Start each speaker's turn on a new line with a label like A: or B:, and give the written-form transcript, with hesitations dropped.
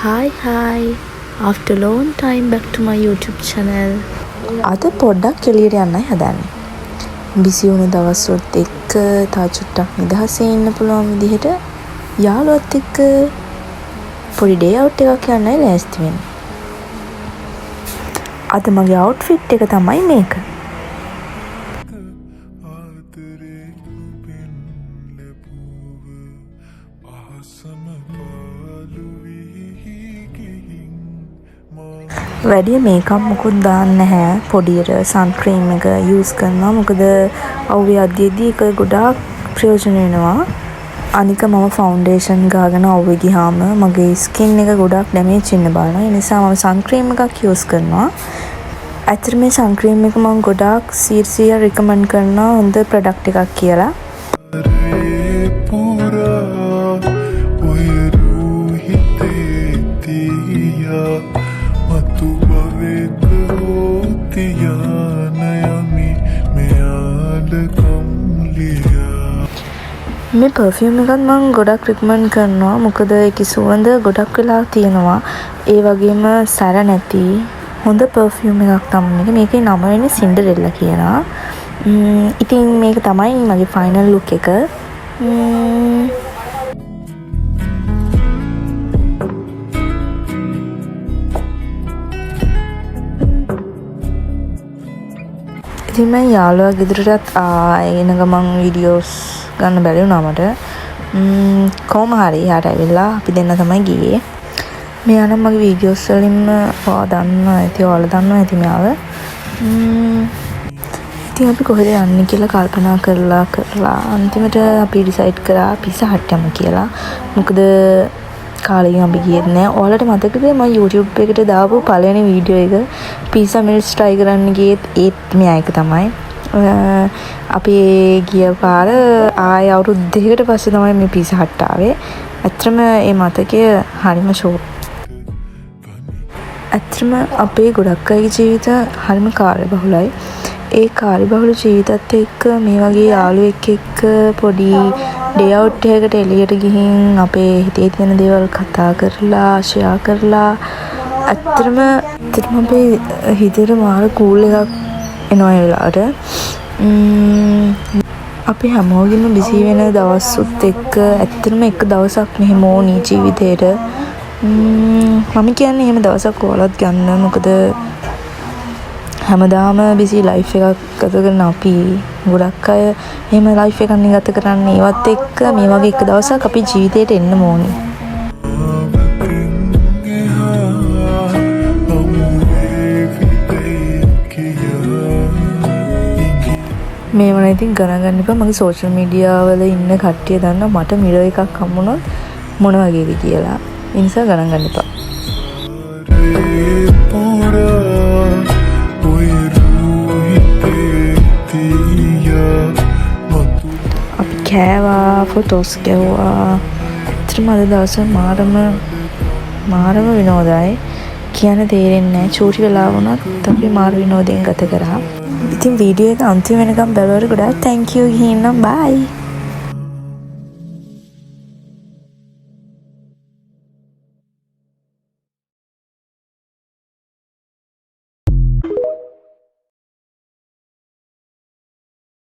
A: Hi. After long time back to my YouTube channel.
B: අද පොඩ්ඩක් එළියට යන්නයි හදන්නේ. බිසි වුණ දවස්වලත් එක්ක තා චුට්ටක් නිදහසේ ඉන්න පුළුවන් විදිහට යාළුවත් එක්ක පොඩි ඩේ අවුට් එකක් යන්නයි ලෑස්ති වෙන්නේ. අද මගේ අවුට්ෆිට් එක තමයි මේක. වැඩිය මේකම් මොකුත් දාන්න නැහැ. පොඩියට සන්ක්‍රීම් එක යූස් කරනවා. මොකද අවුවේ අද්දේදී ඒක ගොඩාක් ප්‍රයෝජන වෙනවා. අනික මම ෆවුන්ඩේෂන් ගාගෙන අවුවේ ගියාම මගේ ස්කින් එක ගොඩාක් ඩැමේජ් වෙන්න බලනවා. ඒ නිසා මම සන්ක්‍රීම් එකක් යූස් කරනවා. ඇත්තට මේ සන්ක්‍රීම් එක මම ගොඩාක් සීරියස්ලි රිකමන්ඩ් කරනවා. හොඳ ප්‍රොඩක්ට් එකක් කියලා. මේ පර්ෆියුම් එකත් මම ගොඩක් රිකමන්ඩ් කරනවා. මොකද ඒකේ සුවඳ ගොඩක් වෙලා තියෙනවා. ඒ වගේම සැර නැති හොඳ පර්ෆියුම් එකක් තමයි මේක. මේකේ නම වෙන්නේ සින්ඩරෙල්ලා කියලා. ඉතින් මේක තමයි මගේ ෆයිනල් ලුක් එක. ඉතින් මම යාළුවා ගෙදරටත් එන ගමන් වීඩියෝස් ගන්න බැරි වුණා මට. කොහොම හරි යාට ඇවිල්ලා අපි දෙන්න තමයි ගියේ. මෙයා නම් මගේ වීඩියෝස් වලින්ම ඔයා දන්නවා ඇති, ඔයාලා දන්නවා ඇති මෙයාව. ඉතින් අපි කොහෙද යන්නේ කියලා කල්පනා කරලා අන්තිමට අපි ඩිසයිඩ් කරා පිසා හට් යමු කියලා. මොකද කාලෙකින් අපි ගියෙත් නෑ. ඔයාලට මතකද මම YouTube එකට දාපු පළවෙනි වීඩියෝ එක පීසා මිල්ස් try කරන්න ගියෙත් ඒත් මෙයා එක තමයි. අපි ගිය පාර ආය අවුරුදු 2කට පස්සේ තමයි මේ පීසා හට් ආවේ. ඇත්තටම මේ මතකය හරිම ෂෝක්. ඇත්තටම අපේ ගොඩක් අයගේ ජීවිත හරිම කාර්යබහුලයි. ඒ කාර්යබහුල ජීවිතත් එක්ක මේ වගේ යාළුවෙක් එක්ක පොඩි ඩේ අවුට් එකකට එළියට ගිහින් අපේ හිතේ තියෙන දේවල් කතා කරලා ෂෙයා කරලා ඇත්තටම අපේ හිතේට මාර කූල් එකක් එනවා ඒ වෙලාවට. අපි හැමෝගෙම බිසි වෙන දවස්ුත් එක්ක ඇත්තටම එක දවසක් මෙහෙම ඕනි ජීවිතේට. මම කියන්නේ එහෙම දවසක් ඔයාලත් ගන්න. මොකද හැමදාම බිසි ලයිෆ් එකක් ගත කරන අපි ගොඩක් අය එහෙම ලයිෆ් එකක් ගත කරන්නේ. ඒවත් එක්ක මේ වගේ එක දවසක් අපි ජීවිතේට එන්න ඕනි. මේ වුණා ඉතින් ගණන් ගන්න එපා. මගේ සෝෂල් මීඩියා වල ඉන්න කට්ටිය දන්නවා මට මිරර් එකක් හම්බුනොත් මොන වගේද කියලා. ඒ නිසා ගණන් ගන්න එපා. අපි කෑවා, ෆොටෝස් ගැව්වා. ඇත්තටම අද දවස මාරම විනෝදයි. කියන්න තේරෙන්නේ නැහැ. චූටි වෙලා වුණත් අපි මාර විනෝදයෙන් ගත කරා. ඉතින් වීඩියෝ එක අන්තිම වෙනකම් බලවර ගොඩාක් thank you ගිහින් නම් bye.